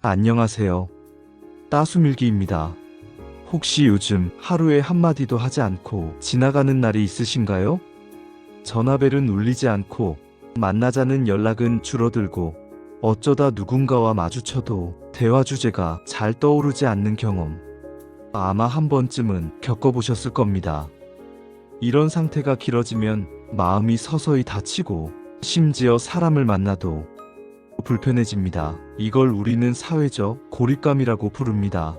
안녕하세요. 따수밀기입니다. 혹시 요즘 하루에 한마디도 하지 않고 지나가는 날이 있으신가요? 전화벨은 울리지 않고 만나자는 연락은 줄어들고 어쩌다 누군가와 마주쳐도 대화 주제가 잘 떠오르지 않는 경험. 아마 한 번쯤은 겪어보셨을 겁니다. 이런 상태가 길어지면 마음이 서서히 다치고 심지어 사람을 만나도 불편해집니다. 이걸 우리는 사회적 고립감이라고 부릅니다.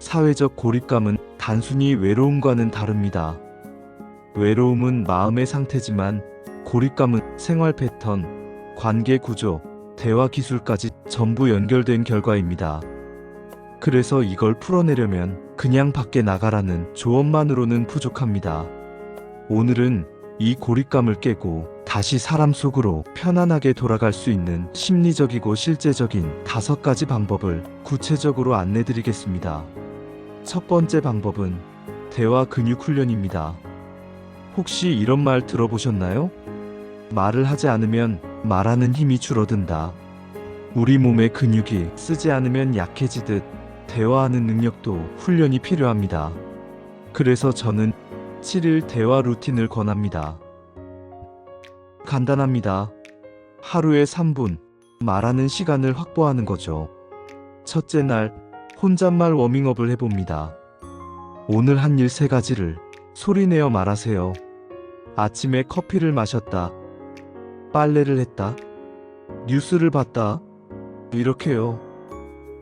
사회적 고립감은 단순히 외로움과는 다릅니다. 외로움은 마음의 상태지만 고립감은 생활 패턴, 관계 구조, 대화 기술까지 전부 연결된 결과입니다. 그래서 이걸 풀어내려면 그냥 밖에 나가라는 조언만으로는 부족합니다. 오늘은 이 고립감을 깨고 다시 사람 속으로 편안하게 돌아갈 수 있는 심리적이고 실제적인 5가지 방법을 구체적으로 안내드리겠습니다. 첫 번째 방법은 대화 근육 훈련입니다. 혹시 이런 말 들어보셨나요? 말을 하지 않으면 말하는 힘이 줄어든다. 우리 몸의 근육이 쓰지 않으면 약해지듯 대화하는 능력도 훈련이 필요합니다. 그래서 저는 7일 대화 루틴을 권합니다. 간단합니다. 하루에 3분 말하는 시간을 확보하는 거죠. 첫째 날 혼잣말 워밍업을 해봅니다. 오늘 한 일 3가지를 소리내어 말하세요. 아침에 커피를 마셨다. 빨래를 했다. 뉴스를 봤다. 이렇게요.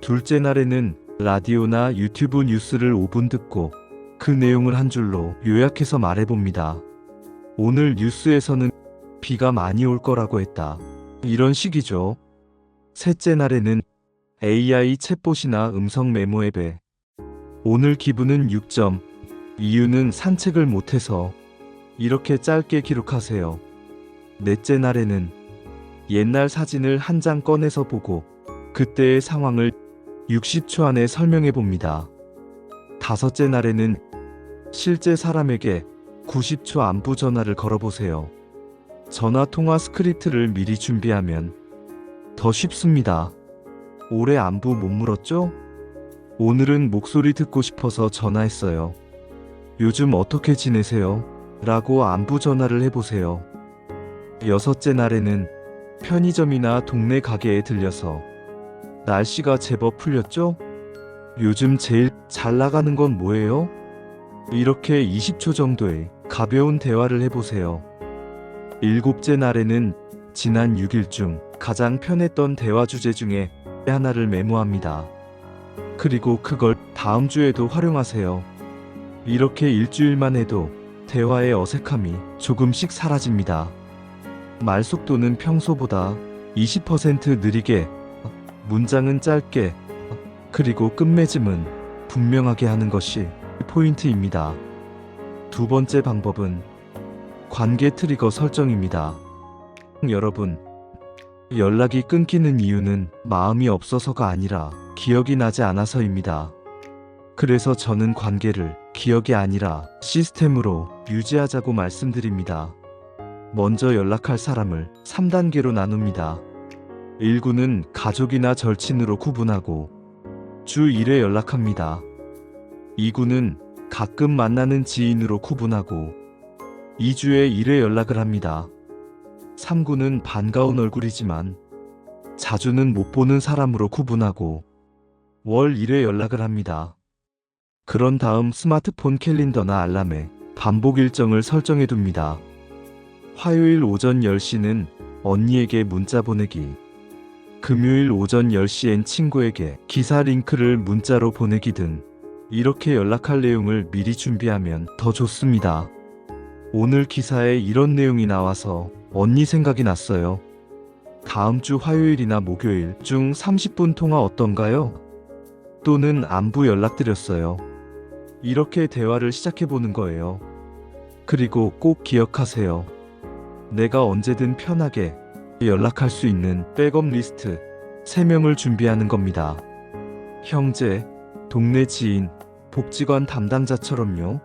둘째 날에는 라디오나 유튜브 뉴스를 5분 듣고 그 내용을 한 줄로 요약해서 말해봅니다. 오늘 뉴스에서는 비가 많이 올 거라고 했다. 이런 식이죠. 셋째 날에는 AI 챗봇이나 음성 메모 앱에 오늘 기분은 6점, 이유는 산책을 못해서 이렇게 짧게 기록하세요. 넷째 날에는 옛날 사진을 한 장 꺼내서 보고 그때의 상황을 60초 안에 설명해 봅니다. 다섯째 날에는 실제 사람에게 90초 안부 전화를 걸어보세요. 전화 통화 스크립트를 미리 준비하면 더 쉽습니다. 올해 안부 못 물었죠? 오늘은 목소리 듣고 싶어서 전화했어요. 요즘 어떻게 지내세요? 라고 안부 전화를 해보세요. 여섯째 날에는 편의점이나 동네 가게에 들려서 날씨가 제법 풀렸죠? 요즘 제일 잘 나가는 건 뭐예요? 이렇게 20초 정도의 가벼운 대화를 해보세요. 일곱째 날에는 지난 6일 중 가장 편했던 대화 주제 중에 하나를 메모합니다. 그리고 그걸 다음 주에도 활용하세요. 이렇게 일주일만 해도 대화의 어색함이 조금씩 사라집니다. 말 속도는 평소보다 20% 느리게, 문장은 짧게, 그리고 끝맺음은 분명하게 하는 것이 포인트입니다. 두 번째 방법은 관계 트리거 설정입니다. 여러분, 연락이 끊기는 이유는 마음이 없어서가 아니라 기억이 나지 않아서입니다. 그래서 저는 관계를 기억이 아니라 시스템으로 유지하자고 말씀드립니다. 먼저 연락할 사람을 3단계로 나눕니다. 1구는 가족이나 절친으로 구분하고 주 1회 연락합니다. 2구는 가끔 만나는 지인으로 구분하고 2주에 1회 연락을 합니다. 3구는 반가운 얼굴이지만 자주는 못 보는 사람으로 구분하고 월 1회 연락을 합니다. 그런 다음 스마트폰 캘린더나 알람에 반복 일정을 설정해 둡니다. 화요일 오전 10시는 언니에게 문자 보내기, 금요일 오전 10시엔 친구에게 기사 링크를 문자로 보내기 등 이렇게 연락할 내용을 미리 준비하면 더 좋습니다. 오늘 기사에 이런 내용이 나와서 언니 생각이 났어요. 다음 주 화요일이나 목요일 중 30분 통화 어떤가요? 또는 안부 연락드렸어요. 이렇게 대화를 시작해보는 거예요. 그리고 꼭 기억하세요. 내가 언제든 편하게 연락할 수 있는 백업 리스트 3명을 준비하는 겁니다. 형제, 동네 지인, 복지관 담당자처럼요.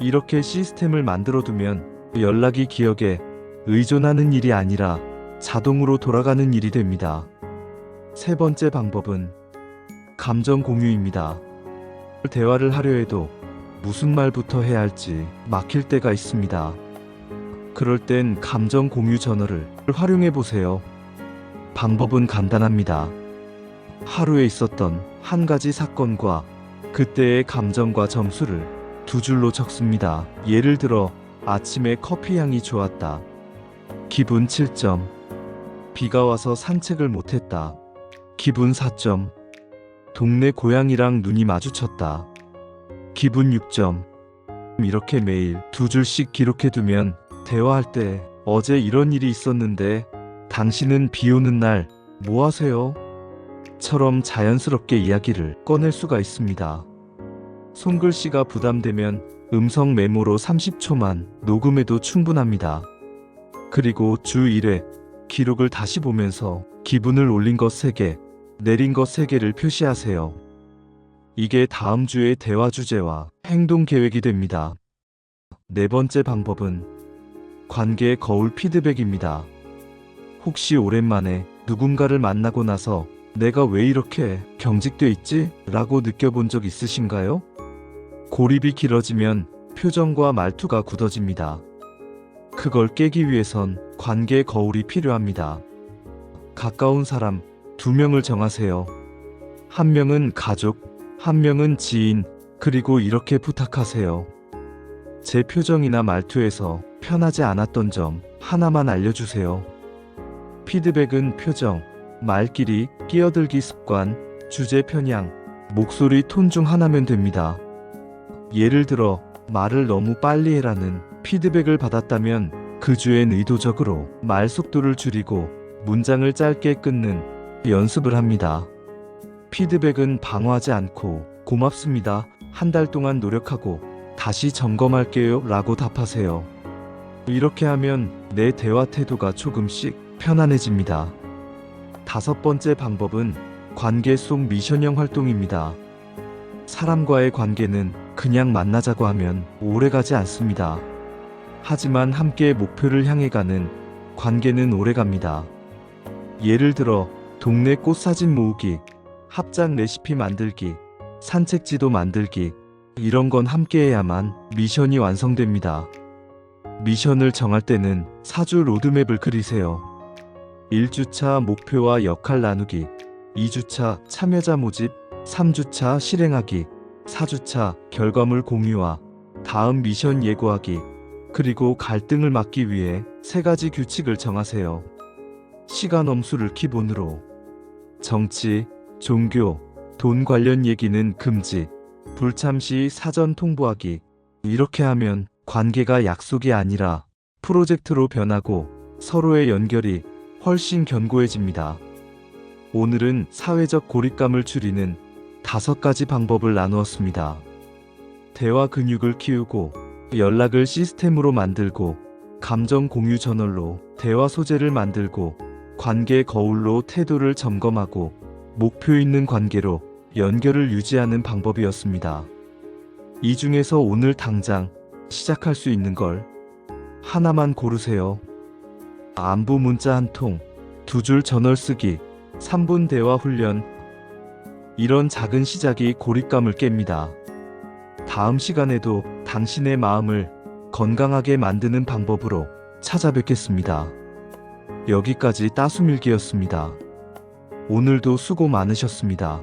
이렇게 시스템을 만들어두면 연락이 기억에 의존하는 일이 아니라 자동으로 돌아가는 일이 됩니다. 세 번째 방법은 감정 공유입니다. 대화를 하려 해도 무슨 말부터 해야 할지 막힐 때가 있습니다. 그럴 땐 감정 공유 저널을 활용해 보세요. 방법은 간단합니다. 하루에 있었던 한 가지 사건과 그때의 감정과 점수를 두 줄로 적습니다. 예를 들어 아침에 커피 향이 좋았다. 기분 7점. 비가 와서 산책을 못했다. 기분 4점. 동네 고양이랑 눈이 마주쳤다. 기분 6점. 이렇게 매일 두 줄씩 기록해두면 대화할 때 어제 이런 일이 있었는데 당신은 비 오는 날 뭐 하세요? 처럼 자연스럽게 이야기를 꺼낼 수가 있습니다. 손글씨가 부담되면 음성 메모로 30초만 녹음해도 충분합니다. 그리고 주 1회 기록을 다시 보면서 기분을 올린 것 3개, 내린 것 3개를 표시하세요. 이게 다음 주의 대화 주제와 행동 계획이 됩니다. 네 번째 방법은 관계의 거울 피드백입니다. 혹시 오랜만에 누군가를 만나고 나서 내가 왜 이렇게 경직돼 있지? 라고 느껴본 적 있으신가요? 고립이 길어지면 표정과 말투가 굳어집니다. 그걸 깨기 위해선 관계의 거울이 필요합니다. 가까운 사람 2명을 정하세요. 한 명은 가족, 한 명은 지인, 그리고 이렇게 부탁하세요. 제 표정이나 말투에서 편하지 않았던 점 하나만 알려주세요. 피드백은 표정, 말길이, 끼어들기 습관, 주제 편향, 목소리 톤 중 하나면 됩니다. 예를 들어 말을 너무 빨리 해라는 피드백을 받았다면 그 주엔 의도적으로 말 속도를 줄이고 문장을 짧게 끊는 연습을 합니다. 피드백은 방어하지 않고 고맙습니다. 한 달 동안 노력하고 다시 점검할게요 라고 답하세요. 이렇게 하면 내 대화 태도가 조금씩 편안해집니다. 다섯 번째 방법은 관계 속 미션형 활동입니다. 사람과의 관계는 그냥 만나자고 하면 오래가지 않습니다. 하지만 함께 목표를 향해 가는 관계는 오래갑니다. 예를 들어 동네 꽃사진 모으기, 합작 레시피 만들기, 산책지도 만들기, 이런 건 함께 해야만 미션이 완성됩니다. 미션을 정할 때는 4주 로드맵을 그리세요. 1주차 목표와 역할 나누기, 2주차 참여자 모집, 3주차 실행하기, 4주차 결과물 공유와 다음 미션 예고하기, 그리고 갈등을 막기 위해 3가지 규칙을 정하세요. 시간 엄수를 기본으로 정치, 종교, 돈 관련 얘기는 금지, 불참 시 사전 통보하기. 이렇게 하면 관계가 약속이 아니라 프로젝트로 변하고 서로의 연결이 훨씬 견고해집니다. 오늘은 사회적 고립감을 줄이는 5가지 방법을 나누었습니다. 대화 근육을 키우고, 연락을 시스템으로 만들고, 감정 공유 저널로 대화 소재를 만들고, 관계 거울로 태도를 점검하고, 목표 있는 관계로 연결을 유지하는 방법이었습니다. 이 중에서 오늘 당장 시작할 수 있는 걸 하나만 고르세요. 안부 문자 1통, 2줄 저널 쓰기, 3분 대화 훈련. 이런 작은 시작이 고립감을 깹니다. 다음 시간에도 당신의 마음을 건강하게 만드는 방법으로 찾아뵙겠습니다. 여기까지 따수밀기였습니다. 오늘도 수고 많으셨습니다.